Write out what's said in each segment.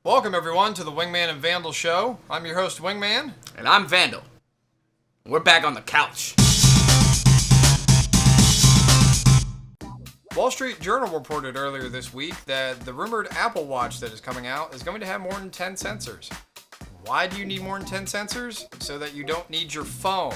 Welcome, everyone, to the Wingman and Vandal Show. I'm your host, Wingman. And I'm Vandal. We're back on the couch. Wall Street Journal reported earlier this week that the rumored Apple Watch that is coming out is going to have more than 10 sensors. Why do you need more than 10 sensors? So that you don't need your phone.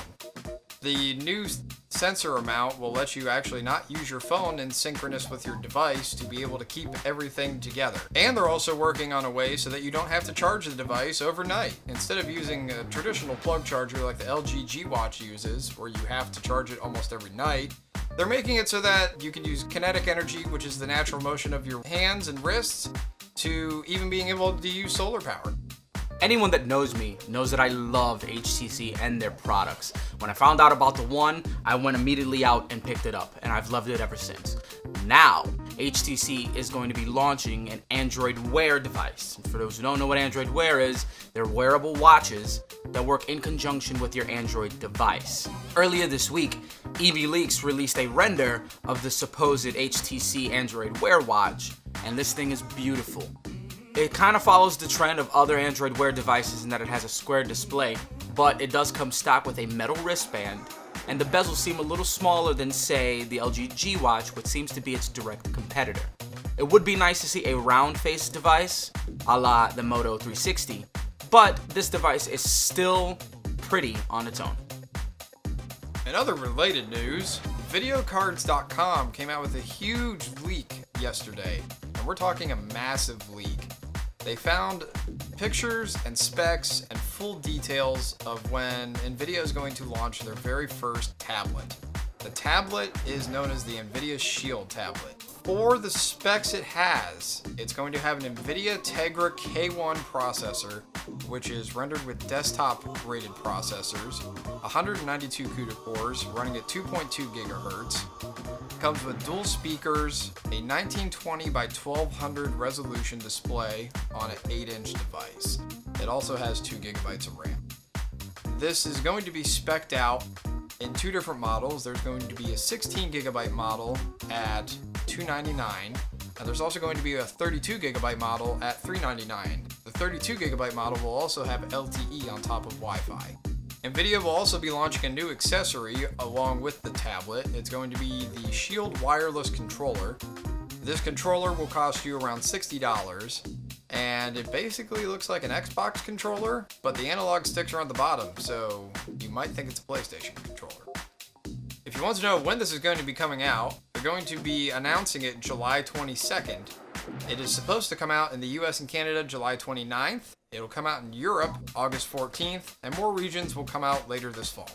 The new sensor amount will let you actually not use your phone in synchronous with your device to be able to keep everything together. And they're also working on a way so that you don't have to charge the device overnight. Instead of using a traditional plug charger like the LG G Watch uses, where you have to charge it almost every night, they're making it so that you can use kinetic energy, which is the natural motion of your hands and wrists, to even being able to use solar power. Anyone that knows me knows that I love HTC and their products. When I found out about the One, I went immediately out and picked it up, and I've loved it ever since. Now, HTC is going to be launching an Android Wear device. And for those who don't know what Android Wear is, they're wearable watches that work in conjunction with your Android device. Earlier this week, evleaks released a render of the supposed HTC Android Wear watch, and this thing is beautiful. It kind of follows the trend of other Android Wear devices in that it has a square display, but it does come stock with a metal wristband, and the bezels seem a little smaller than, say, the LG G Watch, which seems to be its direct competitor. It would be nice to see a round-faced device, a la the Moto 360, but this device is still pretty on its own. In other related news, videocards.com came out with a huge leak yesterday, and we're talking a massive leak. They found pictures and specs and full details of when Nvidia is going to launch their very first tablet. The tablet is known as the Nvidia Shield tablet. For the specs it has, it's going to have an Nvidia Tegra K1 processor, which is rendered with desktop-rated processors, 192 CUDA cores running at 2.2 gigahertz. Comes with dual speakers, a 1920 by 1200 resolution display on an 8-inch device. It also has 2 gigabytes of RAM. This is going to be spec'd out in two different models. There's going to be a 16 gigabyte model at $299, and there's also going to be a 32 gigabyte model at $399. The 32 gigabyte model will also have LTE on top of Wi-Fi. Nvidia will also be launching a new accessory along with the tablet. It's going to be the Shield wireless controller. This controller will cost you around $60, and it basically looks like an Xbox controller, but the analog sticks are on the bottom, so you might think it's a PlayStation controller. If you want to know when this is going to be coming out, they're going to be announcing it July 22nd. It is supposed to come out in the US and Canada July 29th. It'll come out in Europe August 14th, and more regions will come out later this fall.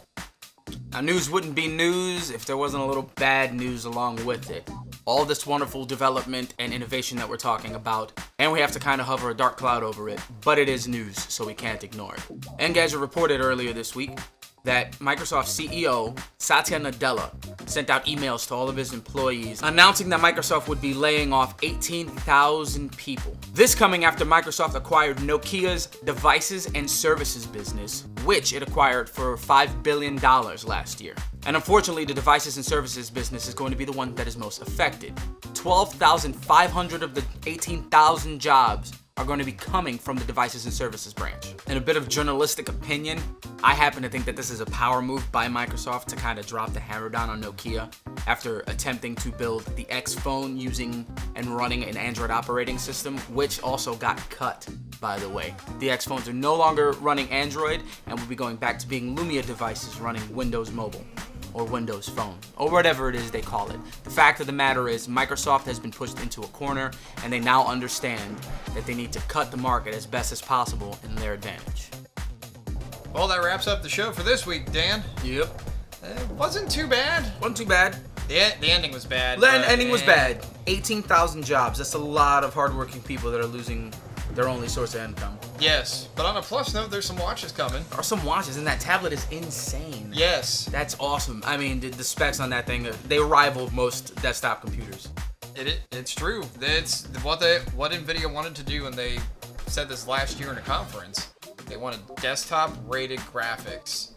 Now, news wouldn't be news if there wasn't a little bad news along with it. All this wonderful development and innovation that we're talking about, and we have to kind of hover a dark cloud over it, but it is news, so we can't ignore it. Engadget reported earlier this week that Microsoft CEO Satya Nadella sent out emails to all of his employees announcing that Microsoft would be laying off 18,000 people. This coming after Microsoft acquired Nokia's devices and services business, which it acquired for $5 billion last year. And unfortunately, the devices and services business is going to be the one that is most affected. 12,500 of the 18,000 jobs are going to be coming from the devices and services branch. In a bit of journalistic opinion, I happen to think that this is a power move by Microsoft to kind of drop the hammer down on Nokia after attempting to build the X phone using and running an Android operating system, which also got cut, by the way. The X phones are no longer running Android and will be going back to being Lumia devices running Windows Mobile or Windows Phone, or whatever it is they call it. The fact of the matter is Microsoft has been pushed into a corner, and they now understand that they need to cut the market as best as possible in their advantage. Well, that wraps up the show for this week, Dan. Yep. It wasn't too bad. Wasn't too bad. The ending was bad. The ending was bad. 18,000 jobs. That's a lot of hardworking people that are losing their only source of income. Yes, but on a plus note, there's some watches coming. There are some watches, and that tablet is insane. Yes. That's awesome. I mean, the specs on that thing, they rival most desktop computers. It's true. It's what Nvidia wanted to do when they said this last year in a conference. They wanted desktop-rated graphics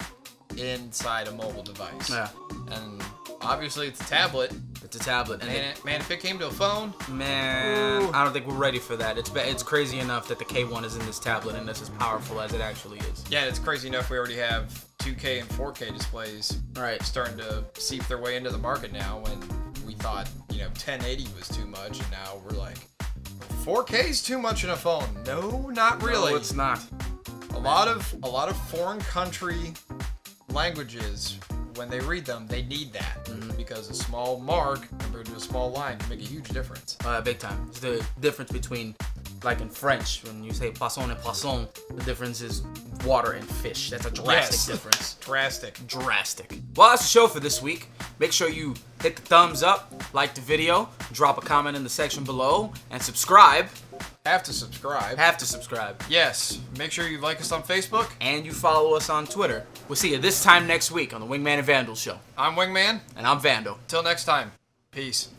inside a mobile device. Yeah. And obviously it's a tablet, It's a tablet. And Man, if it came to a phone, man, I don't think we're ready for that. It's crazy enough that the K1 is in this tablet and it's as powerful as it actually is. yeah, it's crazy enough we already have 2K and 4K displays Right. starting to seep their way into the market now. When we thought 1080 was too much, and now we're like 4K is too much in a phone. No, not really. No, it's not. A lot of foreign country languages, when they read them, they need that because a small mark compared to a small line can make a huge difference. Big time. It's the difference between, like in French, when you say poisson and poisson, the difference is water and fish. That's a drastic difference. Drastic. Well, that's the show for this week. Make sure you hit the thumbs up, like the video, drop a comment in the section below, and subscribe. Have to subscribe. Yes. Make sure you like us on Facebook. And you follow us on Twitter. We'll see you this time next week on the Wingman and Vandal Show. I'm Wingman. And I'm Vandal. Till next time. Peace.